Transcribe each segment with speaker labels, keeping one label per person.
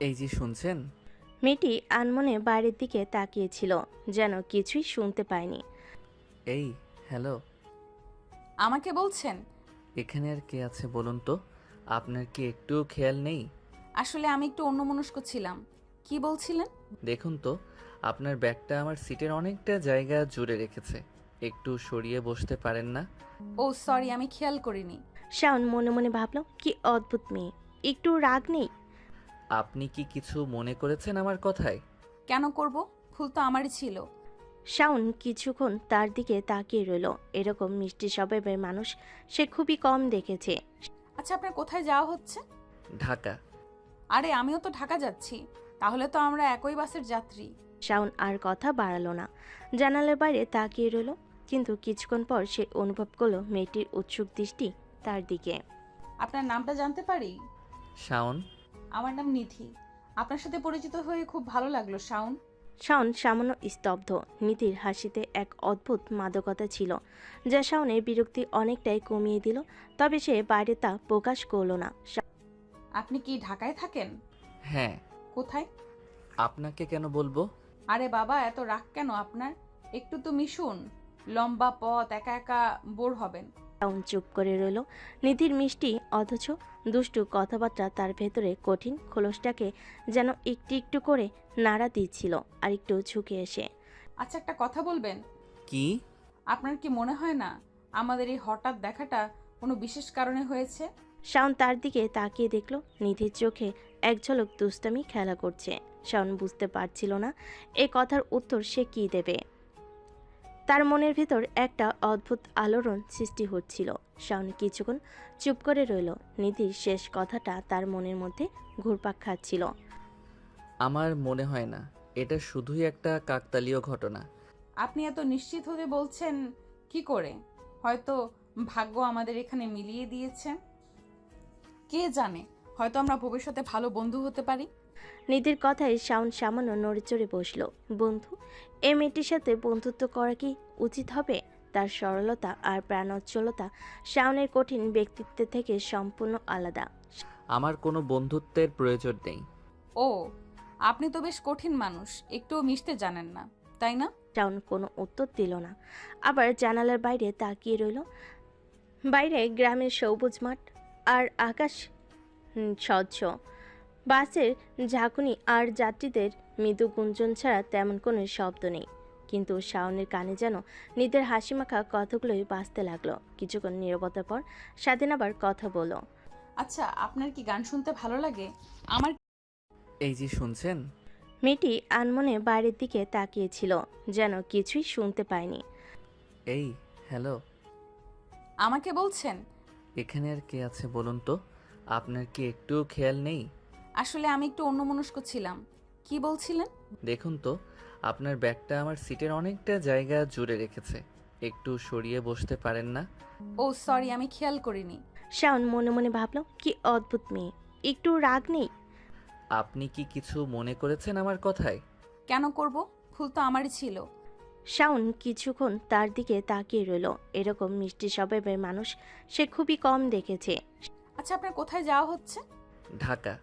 Speaker 1: এই যে শুনছেন?
Speaker 2: মেয়েটি আনমনে বাইরের দিকে তাকিয়েছিল, যেন কিছুই শুনতে পায়নি।
Speaker 1: এই, হ্যালো।
Speaker 3: আমাকে বলছেন?
Speaker 1: এখানে আর কে আছে বলুন তো? আপনার কি একটুও খেয়াল নেই?
Speaker 3: আসলে আমি একটু অন্যমনস্ক ছিলাম। কি বলছিলেন?
Speaker 1: দেখুন তো, আপনার ব্যাগটা আমার সিটের অনেকটা জায়গা জুড়ে রেখেছে। একটু সরিয়ে বসতে পারেন না?
Speaker 3: ও সরি, আমি খেয়াল করিনি।
Speaker 2: শাওন মনে মনে ভাবল, কি অদ্ভুত মেয়ে, একটু রাগ নেই।
Speaker 1: আপনি কি কিছু মনে করেছেন আমার কথায়?
Speaker 3: কেন করব? ভুল তো আমারই ছিল।
Speaker 2: শাওন কিছুক্ষণ তার দিকে তাকিয়ে রইল। এরকম মিষ্টি স্বভাবের মানুষ সে খুবই কম দেখেছে।
Speaker 3: আচ্ছা, আপনার কোথায় যাওয়া হচ্ছে?
Speaker 1: ঢাকা।
Speaker 3: আরে আমিও তো ঢাকা যাচ্ছি। তাহলে তো আমরা একই বাসের যাত্রী।
Speaker 2: শাওন আর কথা বাড়ালো না, জানালার বাইরে তাকিয়ে রইল। কিন্তু কিছুক্ষণ পর সে অনুভব করলো মেয়েটির উৎসুক দৃষ্টি তার দিকে।
Speaker 3: আপনার নামটা জানতে পারি?
Speaker 1: শাওন।
Speaker 3: আমার নাম নিধি। আপনার সাথে পরিচিত হয়ে খুব ভালো লাগলো, শাওন।
Speaker 2: শাওন সামান্য স্তব্ধ। নীতির হাসিতে এক অদ্ভুত মাদকতা ছিল, যা শাওনের বিরক্তি অনেকটাই কমিয়ে দিল। তবে সে বাইরে তা প্রকাশ করল না।
Speaker 3: আপনি কি ঢাকায় থাকেন?
Speaker 1: হ্যাঁ।
Speaker 3: কোথায়?
Speaker 1: আপনাকে কেন বলবো?
Speaker 3: আরে বাবা, এত রাগ কেন আপনার? একটু তো মিশুন। লম্বা পথ, একা একা বোর হবেন।
Speaker 2: শাওন চুপ করে রইল। নিধির মিষ্টি অথচ দুষ্টু কথাবার্তা তার ভেতরে কঠিন খোলসটাকে যেন একটু একটু করে নাড়া দিচ্ছিল। আর একটু ঝুঁকে এসে,
Speaker 3: আচ্ছা, একটা কথা বলবেন?
Speaker 1: কি?
Speaker 3: আপনার কি মনে হয় না আমাদের এই হঠাৎ দেখাটা কোনো বিশেষ কারণে হয়েছে?
Speaker 2: শাওন তার দিকে তাকিয়ে দেখল নিধির চোখে এক ঝলক দুষ্টামি খেলা করছে। শাওন বুঝতে পারছিল না এ কথার উত্তর সে কি দেবে। তার মনের ভিতর একটা অদ্ভুত আলোড়ন সৃষ্টি হচ্ছিল। শাওন কিছুক্ষণ চুপ করে রইল। নিধির শেষ কথাটা তার মনের মধ্যে ঘুরপাক খাচ্ছিল।
Speaker 1: আমার মনে হয় না। এটা শুধুই একটা কাকতালীয় ঘটনা।
Speaker 3: আপনি এত নিশ্চিত হতে বলছেন কি করে? হয়তো ভাগ্য আমাদের এখানে মিলিয়ে দিয়েছে। কে জানে, হয়তো আমরা ভবিষ্যতে ভালো বন্ধু হতে পারি।
Speaker 2: নিধির কথায় শাওন সামান্য নড়েচড়ে বসল। বন্ধু? এই মেয়েটির সাথে বন্ধুত্ব করা কি উচিত হবে? তার সরলতা আর প্রাণোচ্ছলতা শাওনের কঠিন ব্যক্তিত্ব থেকে সম্পূর্ণ আলাদা।
Speaker 1: আমার কোনো বন্ধুত্বের প্রয়োজন নেই।
Speaker 3: ও, আপনি তো বেশ কঠিন মানুষ, একটুও মিশতে জানেন না, তাই না?
Speaker 2: শাওন কোনো উত্তর দিল না। আবার জানালার বাইরে তাকিয়ে রইল। বাইরে গ্রামের সবুজ মাঠ আর আকাশ স্বচ্ছ। বাসের ঝাঁকুনি আর যাত্রীদের মৃদু গুঞ্জন ছাড়া তেমন কোনো শব্দ নেই। কিন্তু শাওনের কানে যেন নিদের হাসিমাখা কথাগুলোই বাজতে লাগলো। কিছুক্ষণ নীরবতার পর স্বাধীন আবার কথা বলল।
Speaker 3: আচ্ছা, আপনার কি গান শুনতে ভালো লাগে? আমার
Speaker 1: এই যে শুনছেন?
Speaker 2: মেয়েটি আনমনে বাইরের দিকে তাকিয়েছিল, যেন কিছুই শুনতে পায়নি।
Speaker 1: এই, হ্যালো।
Speaker 3: আমাকে বলছেন?
Speaker 1: এখানে আর কে আছে বলুন তো? আপনার কি একটুও খেয়াল নেই?
Speaker 3: আসলে আমি একটু অন্যমনস্ক ছিলাম। কি বলছিলেন?
Speaker 1: দেখুন তো, আপনার ব্যাগটা আমার সিটের অনেকটা জায়গা জুড়ে রেখেছে। একটু সরিয়ে বসতে পারেন না?
Speaker 3: ও সরি, আমি খেয়াল করিনি।
Speaker 2: শাওন মনে মনে ভাবল, কি অদ্ভুত মেয়ে, একটু রাগ নেই।
Speaker 1: আপনি কি কিছু মনে করেছেন আমার কথায়?
Speaker 3: কেন করব? ভুল তো আমারই ছিল।
Speaker 2: শাওন কিছুক্ষণ তার দিকে তাকিয়ে রইল। এরকম মিষ্টি স্বভাবের মানুষ সে খুবই কম দেখেছে।
Speaker 3: আচ্ছা, আপনার কোথায় যাওয়া হচ্ছে?
Speaker 1: ঢাকা।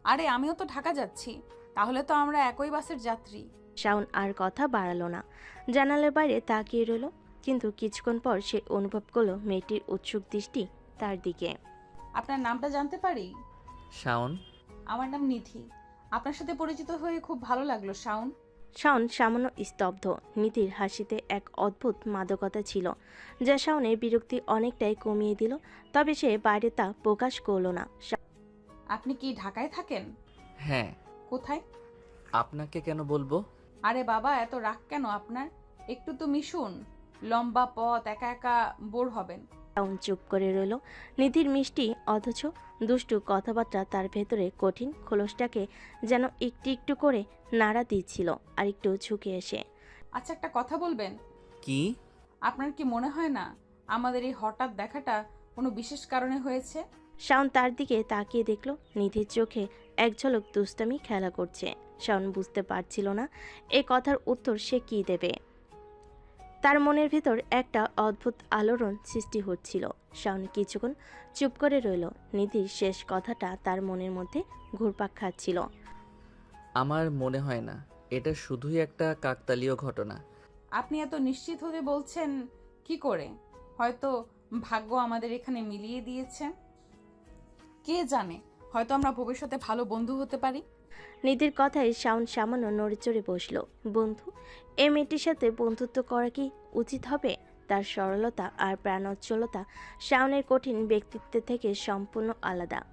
Speaker 3: আরে আমিও তো ঢাকা যাচ্ছি। তাহলে তো আমরা একই বাসের যাত্রী।
Speaker 2: শাওন আর কথা বাড়ালো না, জানালার বাইরে তাকিয়ে রইল। কিন্তু কিছুক্ষণ পর সে অনুভব করলো মেয়েটির উৎসুক দৃষ্টি তার দিকে।
Speaker 3: আপনার নামটা জানতে পারি?
Speaker 1: শাওন।
Speaker 3: আমার নাম নিধি। আপনার সাথে পরিচিত হয়ে খুব ভালো লাগলো, শাওন।
Speaker 2: শাওন সামান্য স্তব্ধ। নিধির হাসিতে এক অদ্ভুত মাদকতা ছিল, যা শাওনের বিরক্তি অনেকটাই কমিয়ে দিল। তবে সে বাইরে তা প্রকাশ করল না।
Speaker 3: আপনি কি ঢাকায় থাকেন?
Speaker 1: হ্যাঁ।
Speaker 3: কোথায়?
Speaker 1: আপনাকে কেন বলবো?
Speaker 3: আরে বাবা, এত রাগ কেন আপনার? একটু তো মিশুন। লম্বা পথ, একা একা বোর হবেন।
Speaker 2: শাওন চুপ করে রইল। নিধির মিষ্টি অথচ দুষ্টু কথাবার্তা তার ভেতরে কঠিন খোলসটাকে যেন একটু একটু করে নাড়া দিচ্ছিল। আর একটু ঝুঁকে এসে,
Speaker 3: আচ্ছা, একটা কথা বলবেন?
Speaker 1: কি?
Speaker 3: আপনার কি মনে হয় না আমাদের এই হঠাৎ দেখাটা কোনো বিশেষ কারণে হয়েছে?
Speaker 2: শাওন তার দিকে তাকিয়ে দেখল নিধির চোখে এক ঝলক দুষ্টামি খেলা করছে। শাওন বুঝতে পারছিল না এ কথার উত্তর সে কি দেবে। তার মনের ভিতর একটা অদ্ভুত আলোড়ন সৃষ্টি হচ্ছিল। শাওন কিছুক্ষণ চুপ করে রইল। নিধির শেষ কথাটা তার মনের মধ্যে ঘুরপাক খাচ্ছিল।
Speaker 1: আমার মনে হয় না, এটা শুধুই একটা কাকতালীয় ঘটনা।
Speaker 3: আপনি এত নিশ্চিত হতে বলছেন কি করে? হয়তো ভাগ্য আমাদের এখানে মিলিয়ে দিয়েছে। কে জানে, হয়তো আমরা ভবিষ্যতে ভালো বন্ধু হতে পারি।
Speaker 2: নিধির কথায় শাওন সামান্য নড়েচড়ে বসল। বন্ধু? এই মেয়েটির সাথে বন্ধুত্ব করা কি উচিত হবে? তার সরলতা আর প্রাণোজ্জ্বলতা শাওনের কঠিন ব্যক্তিত্বের থেকে সম্পূর্ণ আলাদা।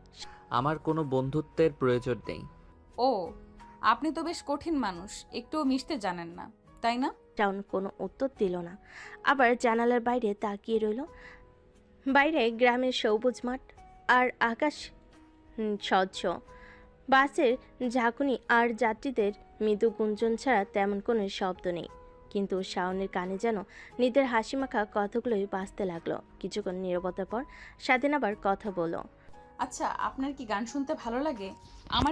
Speaker 1: আমার কোনো বন্ধুত্বের প্রয়োজন নেই।
Speaker 3: ও, আপনি তো বেশ কঠিন মানুষ, একটুও মিশতে জানেন না, তাই না?
Speaker 2: শাওন কোনো উত্তর দিল না। আবার জানালার বাইরে তাকিয়ে রইল। বাইরে গ্রামের সবুজ মাঠ আর আকাশ স্বচ্ছ। বাসের ঝাঁকুনি আর যাত্রীদের মৃদু গুঞ্জন ছাড়া তেমন কোনো শব্দ নেই। কিন্তু শাওনের কানে যেন নিদের হাসিমাখা কথাগুলোই বাজতে লাগলো। কিছুক্ষণ নীরবতার পর স্বাধীন আবার কথা বলল।
Speaker 3: আচ্ছা, আপনার কি গান শুনতে ভালো লাগে? আমার